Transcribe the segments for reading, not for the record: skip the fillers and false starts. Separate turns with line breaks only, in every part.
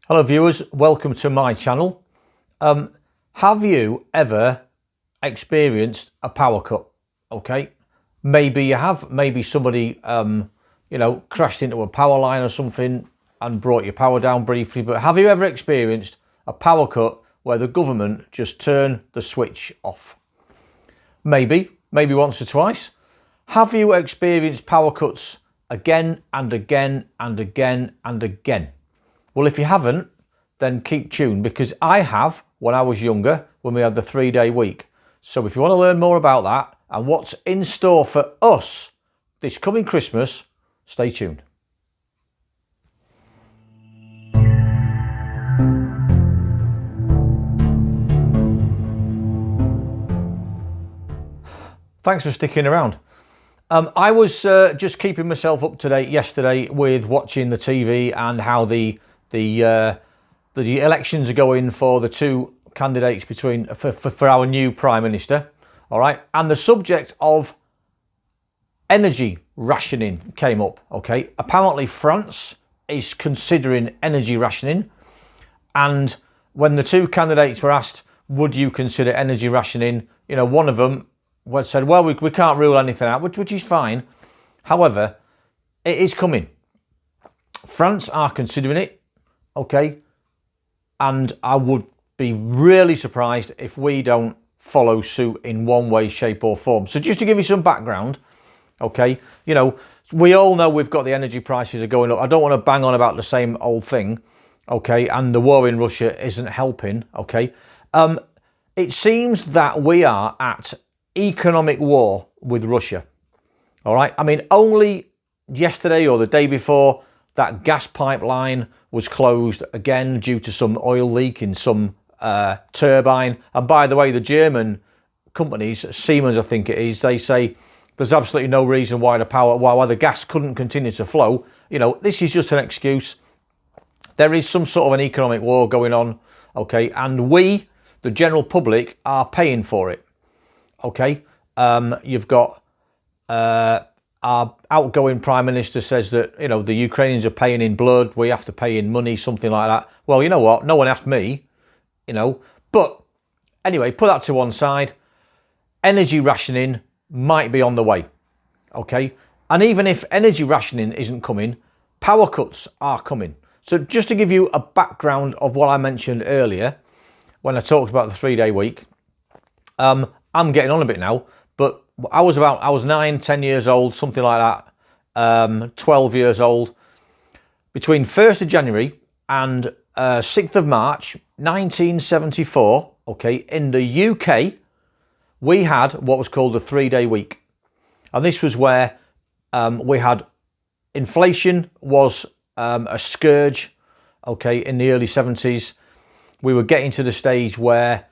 Hello viewers, welcome to my channel. Have you ever experienced a power cut? Okay, maybe you have, maybe somebody crashed into a power line or something and brought your power down briefly, but have you ever experienced a power cut where the government just turned the switch off? Maybe once or twice. Have you experienced power cuts again and again and again and again? Well, if you haven't, then keep tuned, because I have when I was younger, when we had the 3-day week. So if you want to learn more about that and what's in store for us this coming Christmas, stay tuned. Thanks for sticking around. I was just keeping myself up to date yesterday with watching the TV and how the elections are going for the two candidates for our new Prime Minister. All right, and the subject of energy rationing came up. Okay, apparently France is considering energy rationing, and when the two candidates were asked, would you consider energy rationing, one of them said, well, we can't rule anything out, which is fine. However, it is coming. France are considering it, okay, and I would be really surprised if we don't follow suit in one way, shape or form. So just to give you some background, okay, we all know we've got the energy prices are going up. I don't want to bang on about the same old thing, okay, and the war in Russia isn't helping, okay. It seems that we are at economic war with Russia. All right, I mean, only yesterday or the day before, that gas pipeline was closed again due to some oil leak in some turbine. And by the way, the German companies, Siemens I think it is, they say there's absolutely no reason why the gas couldn't continue to flow. This is just an excuse. There is some sort of an economic war going on, okay, and we, the general public, are paying for it. Okay, you've got our outgoing Prime Minister says that, the Ukrainians are paying in blood, we have to pay in money, something like that. Well, you know what? No one asked me, But anyway, put that to one side. Energy rationing might be on the way, okay? And even if energy rationing isn't coming, power cuts are coming. So just to give you a background of what I mentioned earlier, when I talked about the 3-day week, I'm getting on a bit now, but I was 9, 10 years old, something like that, 12 years old. Between 1st of January and 6th of March, 1974, okay, in the UK, we had what was called the 3-day week. And this was where we had inflation was a scourge, okay, in the early 70s. We were getting to the stage where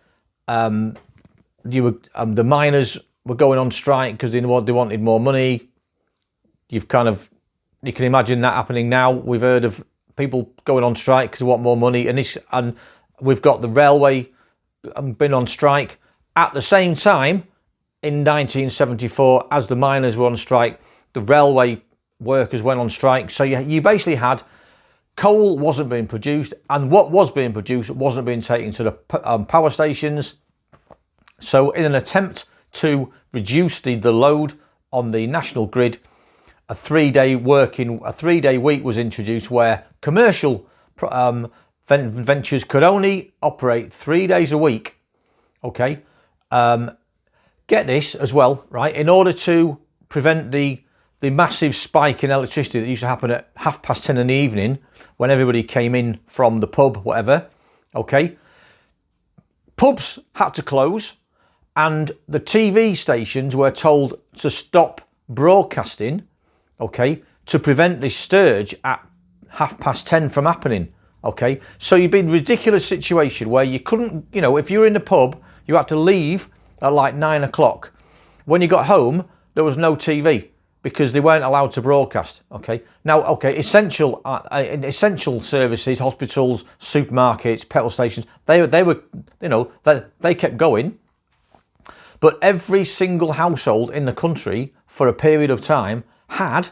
the miners were going on strike because they wanted more money. You can imagine that happening now. We've heard of people going on strike because they want more money, and we've got the railway been on strike at the same time in 1974 as the miners were on strike. The railway workers went on strike, so you basically had coal wasn't being produced, and what was being produced wasn't being taken to the power stations. So in an attempt to reduce the load on the national grid, a 3-day week was introduced where commercial ventures could only operate 3 days a week. Okay, get this as well, right? In order to prevent the massive spike in electricity that used to happen at 10:30 in the evening when everybody came in from the pub, whatever. Okay, pubs had to close. And the TV stations were told to stop broadcasting, okay, to prevent this surge at 10:30 from happening, okay? So you'd be in a ridiculous situation where you couldn't, if you were in the pub, you had to leave at like 9 o'clock. When you got home, there was no TV because they weren't allowed to broadcast, okay? Now, okay, essential services, hospitals, supermarkets, petrol stations, they were, they kept going. But every single household in the country for a period of time had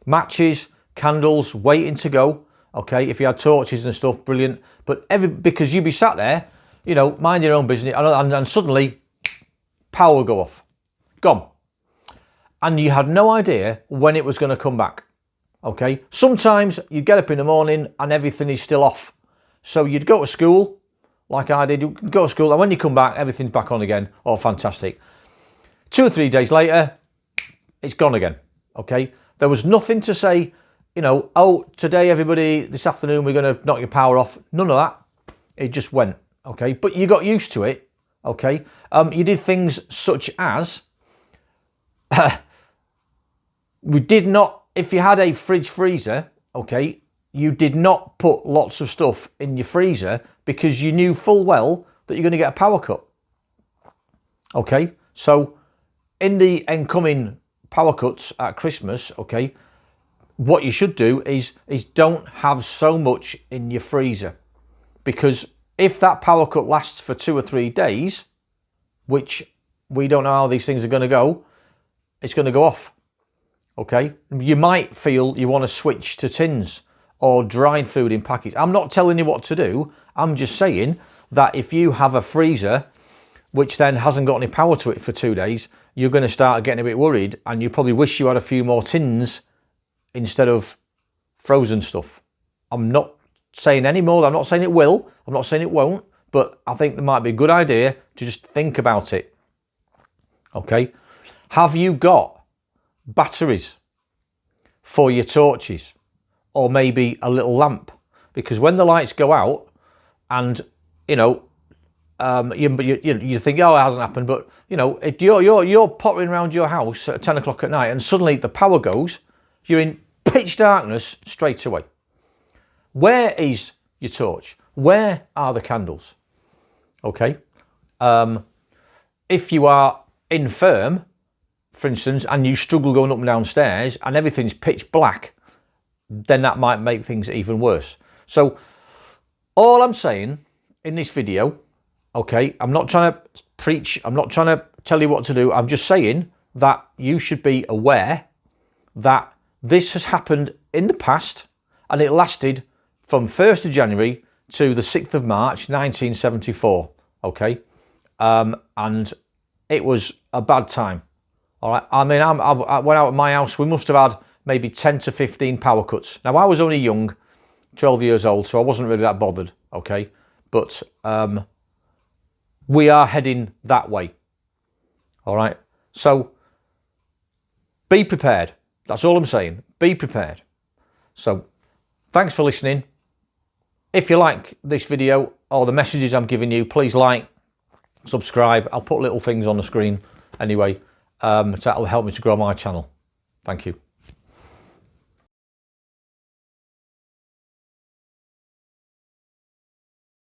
matches, candles waiting to go, Okay, if you had torches and stuff, brilliant. But because you'd be sat there, you know, mind your own business, and suddenly power would go off, gone, and you had no idea when it was going to come back. Okay, sometimes you get up in the morning and everything is still off. So you'd go to school, like I did, you'd go to school, and when you come back, everything's back on again. Oh, fantastic. 2 or 3 days later, it's gone again. Okay, there was nothing to say, you know, oh, today everybody, this afternoon we're going to knock your power off. None of that. It just went. Okay, but you got used to it. Okay, you did things such as we did not. If you had a fridge freezer, okay, you did not put lots of stuff in your freezer because you knew full well that you're going to get a power cut. Okay, so in the incoming power cuts at Christmas, okay, what you should do is don't have so much in your freezer, because if that power cut lasts for 2 or 3 days, which we don't know how these things are going to go, it's going to go off. Okay, you might feel you want to switch to tins or dried food in packets. I'm not telling you what to do. I'm just saying that if you have a freezer which then hasn't got any power to it for 2 days, you're going to start getting a bit worried, and you probably wish you had a few more tins instead of frozen stuff. I'm not saying any more. I'm not saying it will. I'm not saying it won't, but I think there might be a good idea to just think about it. Okay, have you got batteries for your torches, or maybe a little lamp? Because when the lights go out, and you know, you think, oh, it hasn't happened, but you know, if you're pottering around your house at 10 o'clock at night and suddenly the power goes, you're in pitch darkness straight away. Where is your torch? Where are the candles? Okay, if you are infirm, for instance, and you struggle going up and down stairs and everything's pitch black, then that might make things even worse. So all I'm saying in this video, okay, I'm not trying to preach, I'm not trying to tell you what to do, I'm just saying that you should be aware that this has happened in the past, and it lasted from 1st of January to the 6th of March 1974, okay, and it was a bad time. All right, I mean, I went out of my house, we must have had maybe 10 to 15 power cuts. Now, I was only young, 12 years old, so I wasn't really that bothered, okay? But we are heading that way, all right? So be prepared. That's all I'm saying. Be prepared. So thanks for listening. If you like this video or the messages I'm giving you, please like, subscribe. I'll put little things on the screen anyway. That'll help me to grow my channel. Thank you.